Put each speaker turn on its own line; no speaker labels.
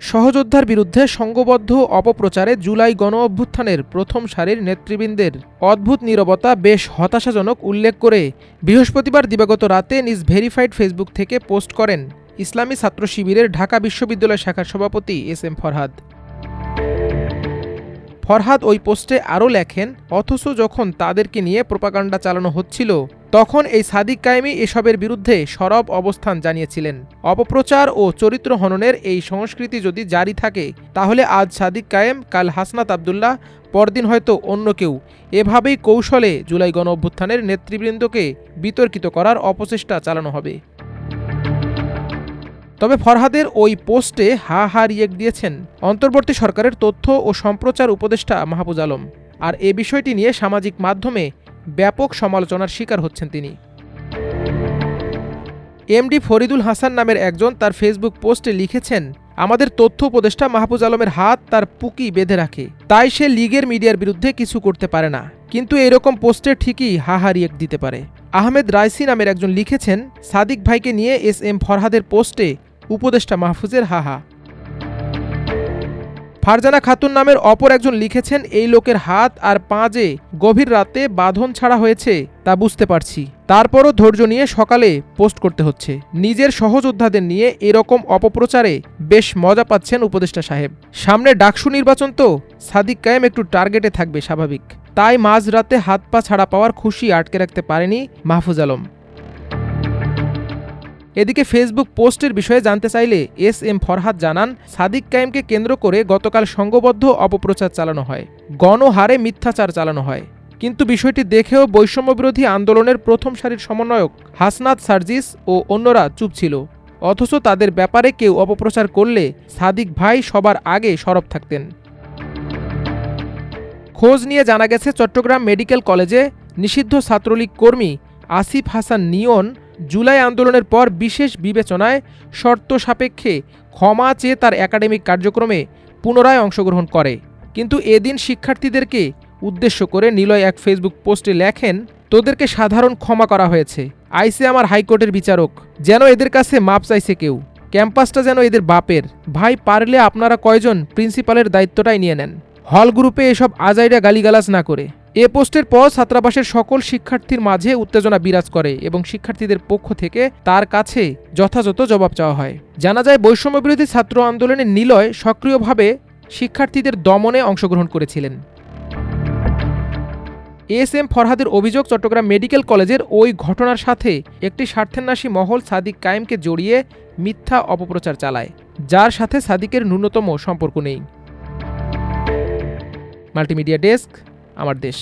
সহযোদ্ধার বিরুদ্ধে সংঘবদ্ধ অপপ্রচারে জুলাই গণঅভ্যুত্থানের প্রথম সারির নেতৃবৃন্দের অদ্ভুত নীরবতা বেশ হতাশাজনক উল্লেখ করে বৃহস্পতিবার দিবাগত রাতে নিজ ভেরিফাইড ফেসবুক থেকে পোস্ট করেন ইসলামী ছাত্র শিবিরের ঢাকা বিশ্ববিদ্যালয় শাখার সভাপতি এস.এম. ফরহাদ। ফরহাদ ওই পোস্টে আরও লেখেন, অথচ যখন তাদেরকে নিয়ে প্রোপাগান্ডা চালানো হচ্ছিল তখন এই সাদিক কায়েমী এসবের বিরুদ্ধে সরব অবস্থান জানিয়েছিলেন। অপপ্রচার ও চরিত্র হননের এই সংস্কৃতি যদি জারি থাকে তাহলে আজ সাদিক কায়েম, কাল হাসনাত আবদুল্লাহ, পরদিন হয়তো অন্য কেউ এভাবেই কৌশলে জুলাই গণঅভ্যুত্থানের নেতৃবৃন্দকে বিতর্কিত করার অপচেষ্টা চালানো হবে। তবে ফরহাদের ওই পোস্টে হা হা রিয়েক্ট দিয়েছেন অন্তর্বর্তী সরকারের তথ্য ও সম্প্রচার উপদেষ্টা মাহফুজ আলম। আর এ বিষয়টি নিয়ে সামাজিক মাধ্যমে ব্যাপক সমালোচনার শিকার হচ্ছেন তিনি। এমডি ফরিদুল হাসান নামের একজন তার ফেসবুক পোস্টে লিখেছেন, আমাদের তথ্য উপদেষ্টা মাহফুজ আলমের হাত তার পুকি বেঁধে রাখে, তাই সে লীগের মিডিয়ার বিরুদ্ধে কিছু করতে পারে না, কিন্তু এরকম পোস্টে ঠিকই হা হা রিয়েক্ট দিতে পারে। আহমেদ রাইসি নামের একজন লিখেছেন, সাদিক ভাইকে নিয়ে এস.এম. ফরহাদের পোস্টে উপদেষ্টা মাহফুজের হাহা। ফারজানা খাতুন নামের অপর একজন লিখেছেন, এই লোকের হাত আর পা যে গভীর রাতে বাঁধন ছাড়া হয়েছে তা বুঝতে পারছি, তারপরও ধৈর্য নিয়ে সকালে পোস্ট করতে হচ্ছে। নিজের সহযোদ্ধাদের নিয়ে এরকম অপপ্রচারে বেশ মজা পাচ্ছেন উপদেষ্টা সাহেব। সামনে ডাকসু নির্বাচন তো, সাদিক কায়েম একটু টার্গেটে থাকবে স্বাভাবিক, তাই মাঝরাতে হাত পা ছাড়া পাওয়ার খুশি আটকে রাখতে পারেনি মাহফুজ আলম। এদিকে ফেসবুক পোস্টের বিষয়ে জানতে চাইলে এস.এম. ফরহাদ জানান, সাদিক কায়েমকে কেন্দ্র করে গতকাল সংঘবদ্ধ অপপ্রচার চালানো হয়, গণহারে মিথ্যাচার চালানো হয়, কিন্তু বিষয়টি দেখেও বৈষম্যবিরোধী আন্দোলনের প্রথম সারির সমন্বয়ক হাসনাত সার্জিস ও অন্যরা চুপ ছিল। অথচ তাদের ব্যাপারে কেউ অপপ্রচার করলে সাদিক ভাই সবার আগে সরব থাকতেন। খোঁজ নিয়ে জানা গেছে, চট্টগ্রাম মেডিকেল কলেজে নিষিদ্ধ ছাত্রলীগ কর্মী আসিফ হাসান নিয়ন জুলাই আন্দোলনের পর বিশেষ বিবেচনায় শর্ত সাপেক্ষে ক্ষমা চেয়ে তার একাডেমিক কার্যক্রমে পুনরায় অংশগ্রহণ করে। কিন্তু এদিন শিক্ষার্থীদেরকে উদ্দেশ্য করে নিলয় এক ফেসবুক পোস্টে লেখেন, তোদেরকে সাধারণ ক্ষমা করা হয়েছে, আইসে আমার হাইকোর্টের বিচারক, যেন এদের কাছে মাপ চাইছে কেউ, ক্যাম্পাসটা যেন এদের বাপের, ভাই পারলে আপনারা কয়জন প্রিন্সিপালের দায়িত্বটাই নিয়ে নেন, হল গ্রুপে এসব আজাইরা গালিগালাজ না করে। এ পোস্টের পর ছাত্রাবাসের সকল শিক্ষার্থীর মাঝে উত্তেজনা বিরাজ করে এবং শিক্ষার্থীদের পক্ষ থেকে তার কাছে যথাযথ জবাব চাওয়া হয়। জানা যায়, বৈষম্যবিরোধী ছাত্র আন্দোলনে নিলয় সক্রিয়ভাবে শিক্ষার্থীদের দমনে অংশগ্রহণ করেছিলেন। এস.এম. ফরহাদের অভিযোগ, চট্টগ্রাম মেডিকেল কলেজের ওই ঘটনার সাথে একটি স্বার্থান্বেষী মহল সাদিক কায়েমকে জড়িয়ে মিথ্যা অপপ্রচার চালায়, যার সাথে সাদিকের ন্যূনতম সম্পর্ক নেই। মাল্টিমিডিয়া ডেস্ক, আমার দেশ।